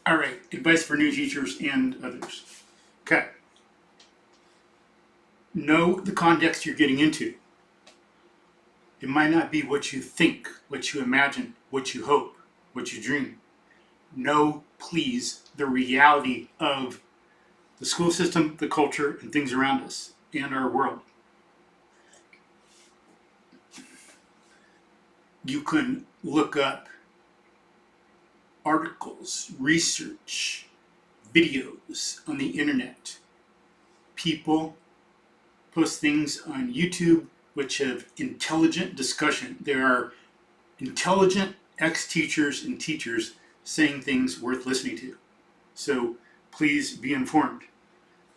All right, advice for new teachers and others. Okay, know the context you're getting into. It might not be what you think, what you imagine, what you hope, what you dream. Know, please, the reality of the school system, the culture, and things around us and our world. You can look up articles, research, videos on the internet. People post things on YouTube which have intelligent discussion. There are intelligent ex-teachers and teachers saying things worth listening to. So please be informed.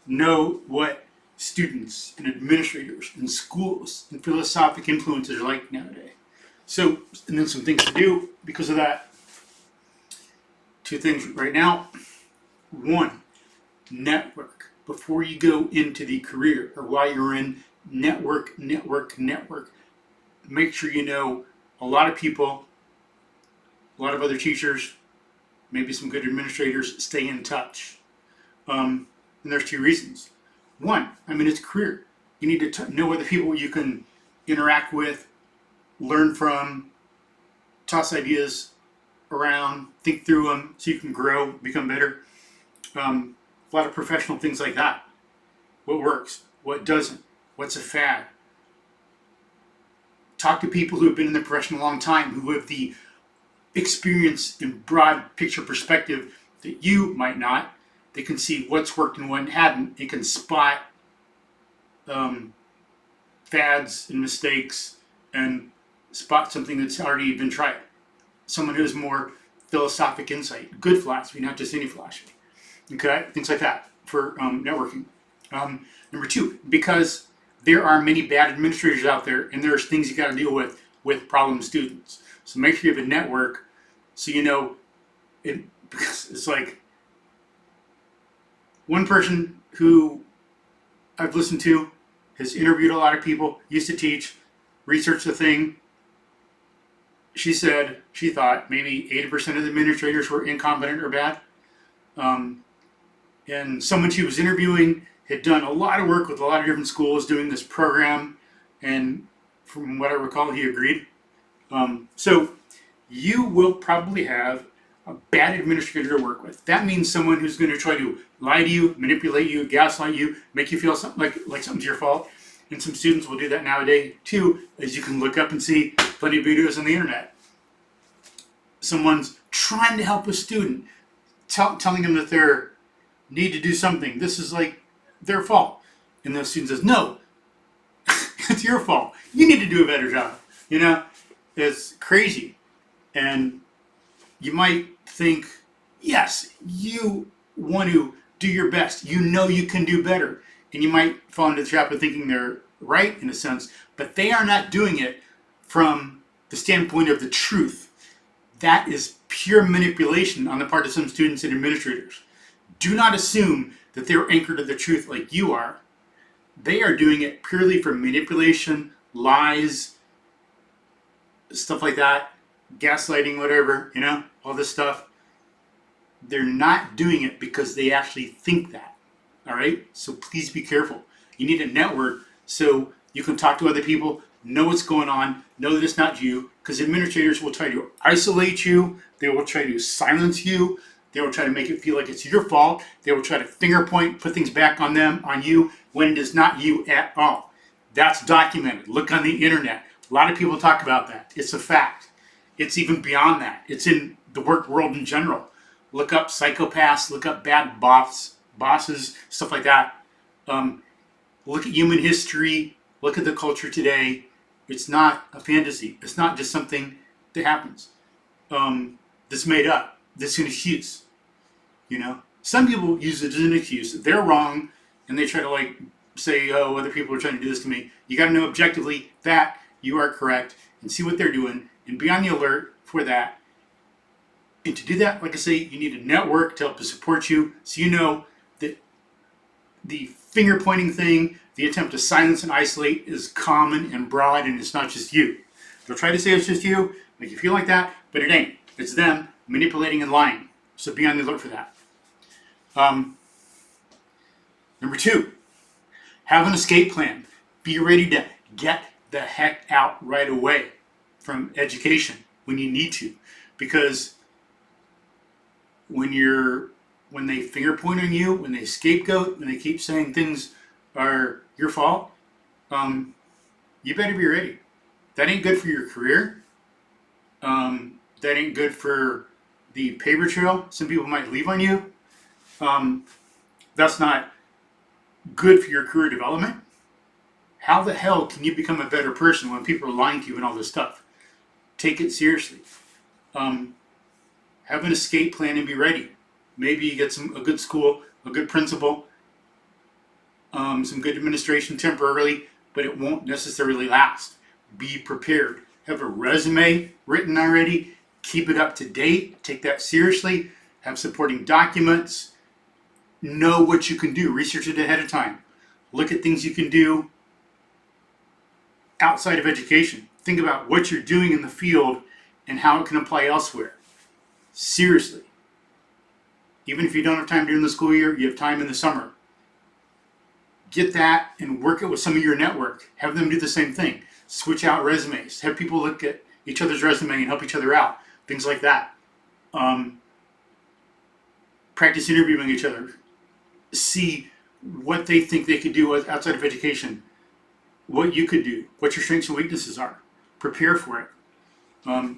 Know what students and administrators and schools and philosophic influences are like nowadays. So, and then some things to do because of that. Two things right now. One, network. Before you go into the career or while you're in, network. Make sure you know a lot of people, a lot of other teachers, maybe some good administrators. Stay in touch. And there's two reasons. One, it's a career. You need to know other people you can interact with, learn from, toss ideas around, think through them so you can grow, become better. A lot of professional things like that. What works? What doesn't? What's a fad? Talk to people who have been in the profession a long time, who have the experience and broad picture perspective that you might not. They can see what's worked and what hadn't. They can spot fads and mistakes and spot something that's already been tried. Someone who has more philosophic insight, good philosophy, not just any philosophy. Okay, things like that for networking. Number two, because there are many bad administrators out there, and there's things you got to deal with problem students. So make sure you have a network, so you know it. Because it's like one person who I've listened to has interviewed a lot of people, used to teach, researched the thing. She said she thought maybe 80% of the administrators were incompetent or bad. And someone she was interviewing had done a lot of work with a lot of different schools doing this program, and from what I recall, he agreed. So you will probably have a bad administrator to work with. That means someone who's going to try to lie to you, manipulate you, gaslight you, make you feel something like something's your fault. And some students will do that nowadays too, as you can look up and see plenty of videos on the internet. Someone's trying to help a student, telling them that they need to do something. This is like their fault. And the student says, no, it's your fault. You need to do a better job. It's crazy. And you might think, yes, you want to do your best. You know you can do better. And you might fall into the trap of thinking they're right in a sense, but they are not doing it from the standpoint of the truth. That is pure manipulation on the part of some students and administrators. Do not assume that they're anchored to the truth like you are. They are doing it purely for manipulation, lies, stuff like that, gaslighting, whatever, all this stuff. They're not doing it because they actually think that. All right? So please be careful. You need a network so you can talk to other people, know what's going on, know that it's not you, because administrators will try to isolate you. They will try to silence you. They will try to make it feel like it's your fault. They will try to finger point, put things back on them, on you, when it is not you at all. That's documented. Look on the internet. A lot of people talk about that. It's a fact. It's even beyond that. It's in the work world in general. Look up psychopaths, look up bad bosses, stuff like that. Look at human history, look at the culture today. It's not a fantasy. It's not just something that happens. That's made up. That's an excuse. Some people use it as an excuse. They're wrong, and they try to say, oh, other people are trying to do this to me. You got to know objectively that you are correct and see what they're doing and be on the alert for that. And to do that, like I say, you need a network to help to support you, so you know that the finger pointing thing, the attempt to silence and isolate, is common and broad, and it's not just you. They'll try to say it's just you, make you feel like that, but it ain't. It's them manipulating and lying. So be on the alert for that. Um, Number 2, have an escape plan. Be ready to get the heck out right away from education when you need to, because when they finger point on you, when they scapegoat, when they keep saying things are your fault, you better be ready. That ain't good for your career. That ain't good for the paper trail some people might leave on you. That's not good for your career development. How the hell can you become a better person when people are lying to you and all this stuff? Take it seriously. Have an escape plan and be ready. Maybe you get a good school, a good principal, some good administration temporarily, but it won't necessarily last. Be prepared. Have a resume written already. Keep it up to date. Take that seriously. Have supporting documents. Know what you can do. Research it ahead of time. Look at things you can do outside of education. Think about what you're doing in the field and how it can apply elsewhere. Seriously. Even if you don't have time during the school year, you have time in the summer. Get that and work it with some of your network. Have them do the same thing. Switch out resumes. Have people look at each other's resume and help each other out. Things like that. Practice interviewing each other. See what they think they could do outside of education. What you could do. What your strengths and weaknesses are. Prepare for it.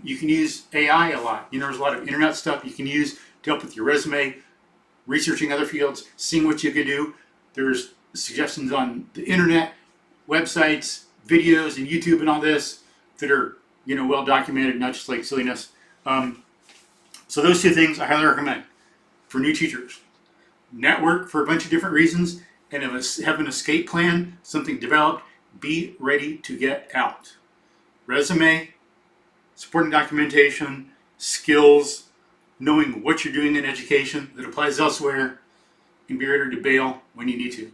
You can use AI a lot. There's a lot of internet stuff you can use to help with your resume, researching other fields, seeing what you can do. There's suggestions on the internet, websites, videos, and YouTube and all this that are well documented, not just like silliness. So those 2 things I highly recommend for new teachers. Network for a bunch of different reasons, and have an escape plan, something developed. Be ready to get out. Resume, supporting documentation, skills, knowing what you're doing in education that applies elsewhere, and be ready to bail when you need to.